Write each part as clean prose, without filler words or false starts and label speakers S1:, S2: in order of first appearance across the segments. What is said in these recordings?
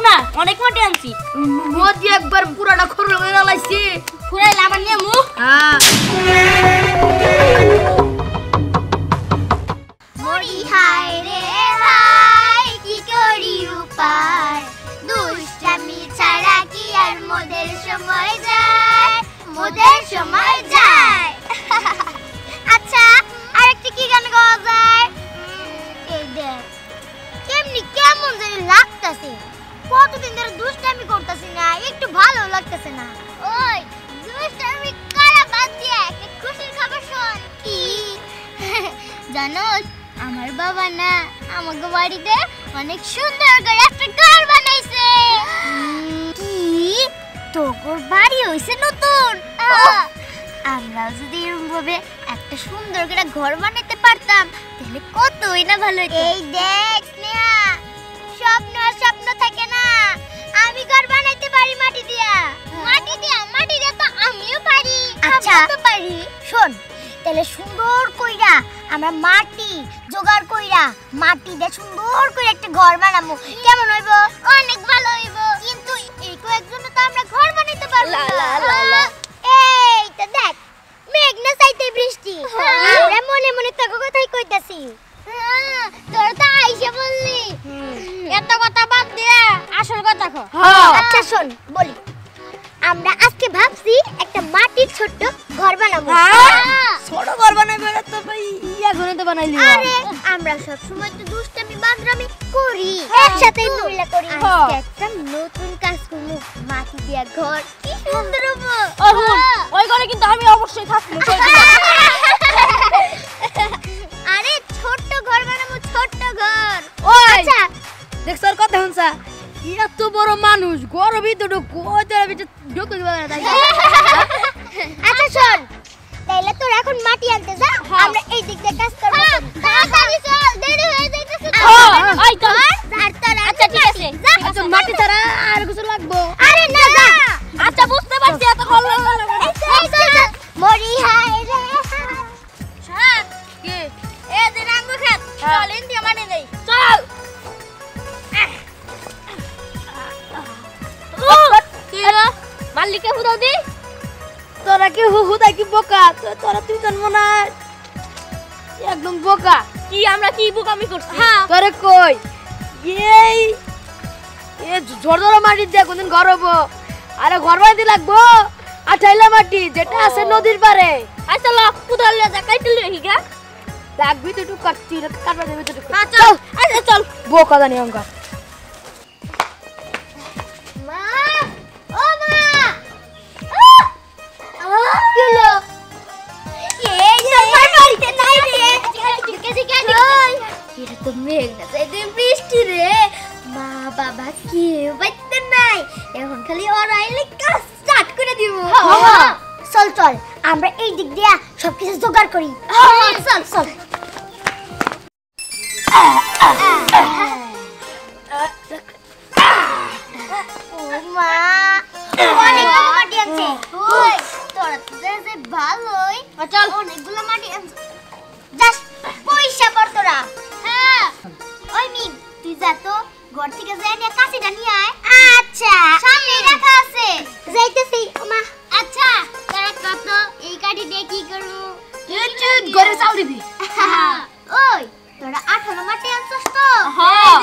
S1: না অনেক মাটি আনছি
S2: নদী একবার পুরাটা খরল করে লাইছি
S1: ফুরাইলে আবার নেমু
S2: হ্যাঁ
S3: মরি হায় রে হায় কি করি উপায় দুষ্টামি ছাড়া কি আর মোদের সময় যায় আচ্ছা আরেকটা কি গান গাওয়া যায় এই দেখ কেমন জানি লাগতাছে কতদিন ধরে দুষ্টামি করতেছি না একটু ভালো লাগতেছে না ওই দুষ্টামি করা বাদ দিয়ে একটা খুশির খবর শোন কি জানোস আমার বাবা না আমাকে বাড়িতে অনেক সুন্দর করে একটা ঘর বানাইছে কি তোর বাড়ি হইছে নতুন আমরাও যদি এরকম ভাবে একটা সুন্দর করে ঘর বানাইতে পারতাম তাহলে কতই না ভালো হতো এই দেখ স্নেহা স্বপ্ন থাকে না আমি ঘর বানাইতে পারি মাটি দিয়া তো আমিও পারি আচ্ছা তো পারি শোন তাহলে সুন্দর কইরা আমরা মাটি জোগাড় কইরা মাটি দিয়ে সুন্দর করে একটা ঘর বানাবো কেমন হইব অনেক ভালো হইব কিন্তু এই কয়েকজনে তো আমরা ঘর বানাইতে পারবো না এই তো দেখ মেঘ না চাইতে বৃষ্টি আমরা মনে মনে তোকে কথাই কইতাছি তোর তো আইসা বললি
S1: এত কথা বাদ দিয়ে আসল কথা কও
S3: আচ্ছা শোন বলি আমরা আজকে ভাবছি একটা মাটির ছোট্ট ঘর বানাবো
S2: ছোট ঘর বানাইবে তো ভাই ইয়া ঘরে তো বানাইলি
S3: আরে আমরা সব সময় তো দুষ্টামি বাদরামি করি একসাথেই মিলে করি একটা নতুন কাজ করব মাটি দিয়া ঘর কি সুন্দর হবে
S1: ওই ঘরে কিন্তু আমি অবশ্যই থাকবো
S3: আরে ছোট্ট ঘর বানাবো ছোট্ট ঘর
S2: আচ্ছা দেখ স্যার কথা শুনছা এত বড় মানুষ ঘরের ভিতরে কোথায় ভিতরে ঢুকে দিবা না তাই
S3: আচ্ছা শোন তাইলে তোর এখন মাটি আনতে যা আমরা এই দিক দিয়ে কাজ করব তাড়াতাড়ি চল দেরি হয়ে যাইতেছে
S1: ওই তো
S3: আচ্ছা ঠিক আছে
S2: আচ্ছা মাটি ছাড়া আর কিছু লাগবো
S3: আরে না যা
S1: আচ্ছা বুঝতে পারছি এত খল
S3: মরি হায় রে
S1: শাক কি এ দিন আঙ্গুর খাত চল ইন্ডিয়া মানে নেই চল মালিকে হুদাও দি
S2: তোরা কি হুদাই কি বোকা তোরা তুই জানবো না একদম বোকা
S1: কি আমরা কি বোকামি করছি
S2: তোরে কই এই ঝড় মাটি দিয়ে কোনদিন ঘর হবো আরে ঘর বানাইতে লাগবো আঠাইলা মাটি যেটা আছে নদীর পারে
S1: আচ্ছা ল কুদাল ले जा কাইতে লই গা
S2: লাগবি তো একটু কাটছি কাটবা দেবে তো
S1: চল আচ্ছা চল
S2: বোকা জানি অঙ্কা
S3: মা ও মা কিলো এই তোমার বাড়িতে নাই রে এটা তো মেঘ না চাইতে বৃষ্টি রে মা বাবা কেউ বাইতে নাই এখন খালি ওরা আইলে কাজ স্টার্ট করে দিব চল চল আমরা এই দিক দিয়া সবকিছু জোগাড় করি চল চল ও মা অনেক মাটি আছে ওই তোরা তো দেখে ভালোই
S1: চল
S3: অনেকগুলো মাটি আছে জাস্ট পয়সা পড় তোরা হ্যাঁ ওই মিম তুই যা তো ঘর থেকে যাই নিয়ে কাশিটা নিয়ে আয় আচ্ছা সামনেই রাখা আছে যাইতেছি মা আচ্ছা তোরা কত এই কাঠি দিয়ে কি করবো
S2: ঘরে চাল দিবি
S3: ওই তোরা 18 মাটি আনছস তো
S1: হ্যাঁ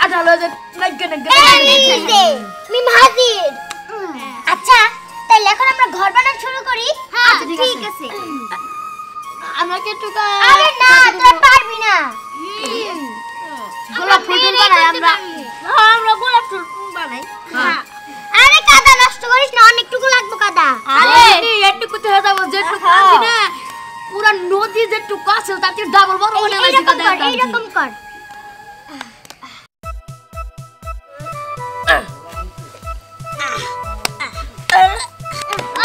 S2: আঠালো
S3: মিম হাজির আচ্ছা তাহলে এখন আমরা ঘর বানানো শুরু করি
S2: আচ্ছা, ঠিক
S3: আছে
S2: আমরা কি টুকা
S3: আরে না তুই পারবি না
S2: গোলাপ ফুল বানাই
S1: আমরা গোলাপ ফুল বানাই
S3: আরে কাদা নষ্ট করিস না অনেকটুকু লাগবে কাদা
S2: আরে একটু হয়ে যাবো যেটুকু আছে না পুরা নদী যেটুকু আছে তার থেকে ডাবল বড় মনে হয়
S3: এইরকম কর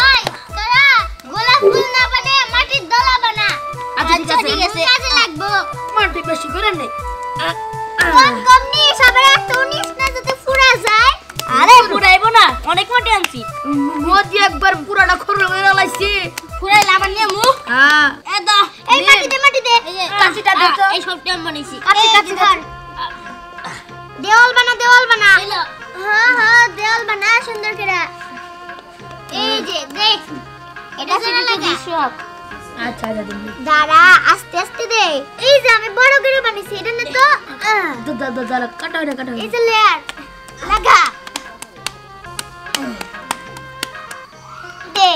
S3: ওই তোরা গোলাপ ফুল না বানায় মাটির দলা বানা
S2: আচ্ছা ঠিক আছে
S3: কাজে লাগবে
S2: মাটি বেশি করে নেই
S3: কম নিয়ে সবার একটা উনিশ না যাতে ফুরা যায়
S1: আরে ফুরাইবো না অনেক মাটি আনছি
S2: নদী একবার পুরাটা খরল করে লাইছি
S1: ফুরাইলে আবার নেমু
S2: হ্যাঁ
S1: এ দাও
S3: এই মাটি দে
S1: এই যে
S2: কাঁচিটা দে তো।
S1: এই সবটি আমি বানাইছি
S3: কাছি ধর দেওয়াল বানা হ্যাঁ হ্যাঁ দেওয়াল বানা সুন্দর করে এই যে দেখ এটা জন্য লাগা
S2: আচ্ছা আচ্ছা দিদি
S3: দাঁড়া আস্তে আস্তে দে এই যে আমি বড় করে বানিয়েছি এটা না তো
S2: দাদা কাটা কাটা
S3: এই যে লেয়ার লাগা দে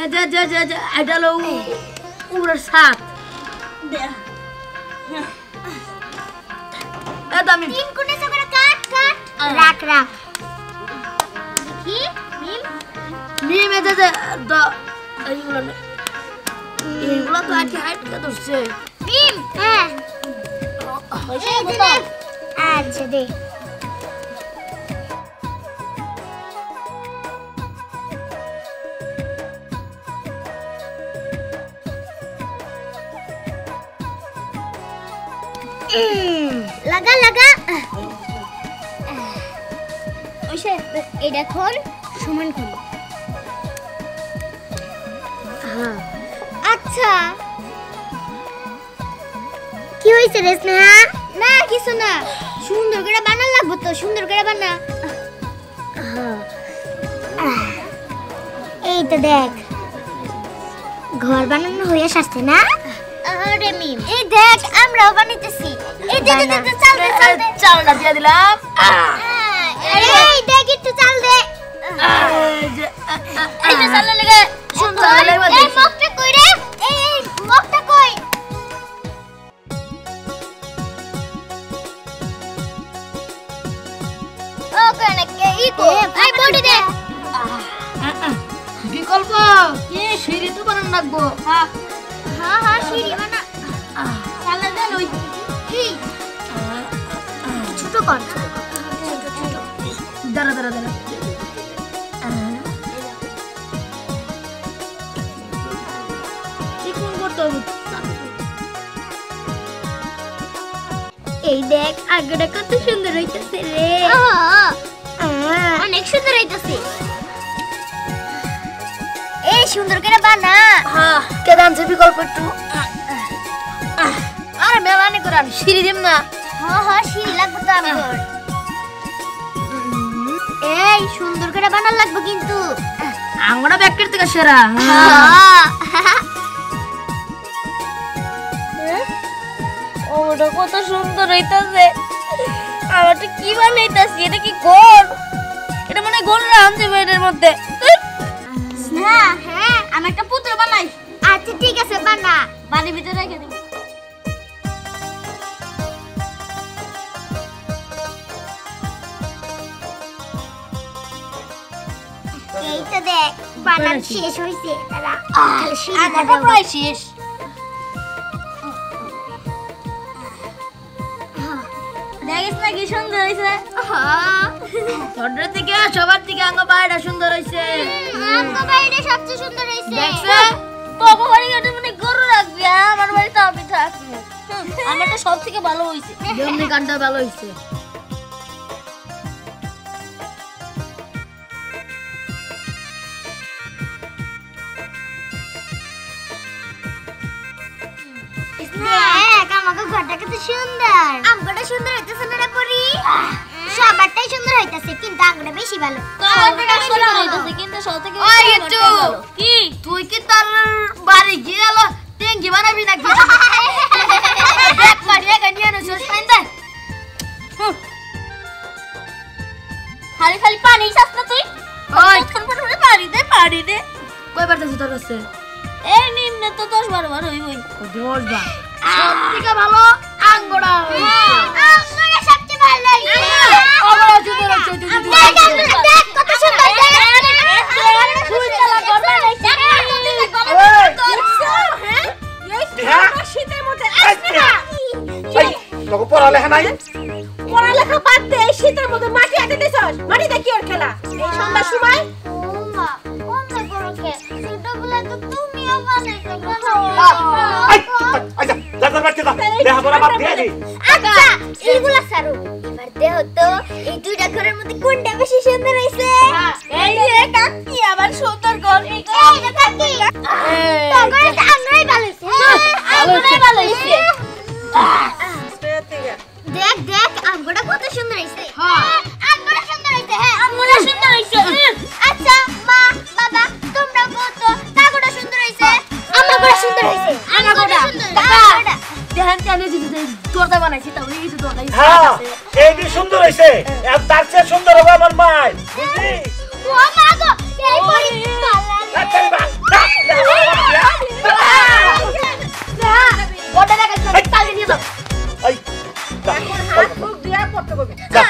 S3: এটা
S2: এটা লো পুরো সাত আমি
S3: তিন কোণে করে কাট কাট রাখ রাখ দেখি মিম
S2: নিয়ে এইগুলো তো আজকে হাইট কে ধরছে
S3: মিম হ্যাঁ এই দে আচ্ছা দে লাগা লাগা ওইসে এটা খোল সমান করি
S2: হ্যাঁ
S3: আচ্ছা কি হইছে রে স্নেহা না কিছু না সুন্দর করে বানান লাগবে তো সুন্দর করে বানা এই তো দেখ ঘর বানানো হয়ে আসছে না আরে মিম এই দেখ আমরাও বানাইতেছি এই দে দে দে চাল দে
S2: চালটা দিয়ে দিলাম
S3: আরে এই দেখ একটু চাল দে এই যে চাল লাগে সুন্দর এই মগটা কই রে এই মগটা কই ও কেন কে ইকো আই বডি দে
S2: বিকল্প কি সিঁড়ি তো বানান লাগবো
S3: হ্যাঁ হ্যাঁ সিঁড়ি বানা চাল দে লই কি ছোট কর
S2: দাঁড়া চিকন করতে হবে
S3: এই দেখ আগটা কত সুন্দর হইতাছে রে অনেক সুন্দর হইতাছে এই সুন্দর করে বানা
S2: হ্যাঁ কে দানছে বিকল্প একটু আরে মেলানি করে আমি সিঁড়ি দিম না
S3: হ্যাঁ সিঁড়ি লাগবে তো আমার এই সুন্দর করে বানান লাগবে কিন্তু
S2: আঙ্গনা ব্যাকের থেকে সেরা
S1: ওটা কত সুন্দর হইতাছে আমারটা কি বানাইতাছি এটা কি গোল এটা মানে গোল রাম দেবে এর মধ্যে
S3: হ্যাঁ হ্যাঁ আমি একটা পুতুল বানাই আচ্ছা ঠিক আছে বানা
S1: বাড়ির ভিতরে রেখে দিই
S3: এই তো দেখ বানান শেষ হইছে দাঁড়া
S1: আগাটা প্রায় শেষ দেখিস না কি সুন্দর হয়েছে
S2: ছোট থেকে সবার থেকে আঙ্গ বাড়িটা সুন্দর হয়েছে
S3: আমার বাড়িটা সবচেয়ে সুন্দর হইছে
S2: দেখছে
S1: বাবা বাড়ি গেলে মানে গরু রাখবি আমার বাড়িতে আমি থাকবো আমারটা সব থেকে ভালো হয়েছে
S2: জমনি কান্ডা ভালো হয়েছে
S3: দেখ আমাকে ঘরটা কত সুন্দর আমগোটা সুন্দর হইতেছে না রে পরি সবারটাই সুন্দর হইতেছে কিন্তু আমগোটা বেশি ভালো
S1: আমারটা সুন্দর হইতেছে কিন্তু সব থেকে
S2: ওই একটু
S1: কি
S2: তুই কি তার বাড়ি গিয়ে এলো টেঙ্গি বানাবি নাকি দেখ মারিয়া গানিয়া না শেষ পাইন দে
S1: খালি খালি পানি চাস না তুই
S2: ওই
S1: পানি দে
S2: কয়বার যাচ্ছি তোর কাছে
S1: এই নিম্ন তো 10-12 বার হই
S2: 10 বার সব থেকে ভালো আঙ্গড়া
S3: আমগোটা সবচেয়ে ভালো হইছে
S2: আঙ্গড়া সুন্দর হচ্ছে
S3: দেখ কত সুন্দর
S1: তুই চালা করবা
S4: শীতের মধ্যে আসবে না লোক পড়ালেখা নাই পড়ালেখা বাদ দে শীতের মধ্যে মাটি আটে দিছস মাটি দেখি ওর খেলা এই সন্ধ্যার সময়
S3: ছোটবেলা তো তুমিও বানাইতে
S4: আচ্ছা দাদা বাচ্চা দা দেখা তোরা বাদ দিয়ে দি
S3: আচ্ছা এইগুলা সারো এবার দেহ তো এই দুইটা ঘরের মধ্যে কোনটা বেশি সুন্দর হইছে
S1: এই যে কাকি আবার সুন্দর ঘর
S3: এই যে কাকি তো ঘরে তো আমরাই ভালো হইছে
S1: আমরাই ভালো হইছে।
S2: এখানে যে দরজা বানাইছি তাহলে এই যে দরজা
S5: হ্যাঁ এই যে সুন্দর হইছে আর তার চেয়ে সুন্দর হবে আমার মা বুঝলি
S3: ও মা গো এই পরি
S5: আচ্ছা বা
S2: বড় টাকা তালি নিয়ে যাও
S5: এই
S4: হাত মুখ দিয়া করতে বলবি
S5: যা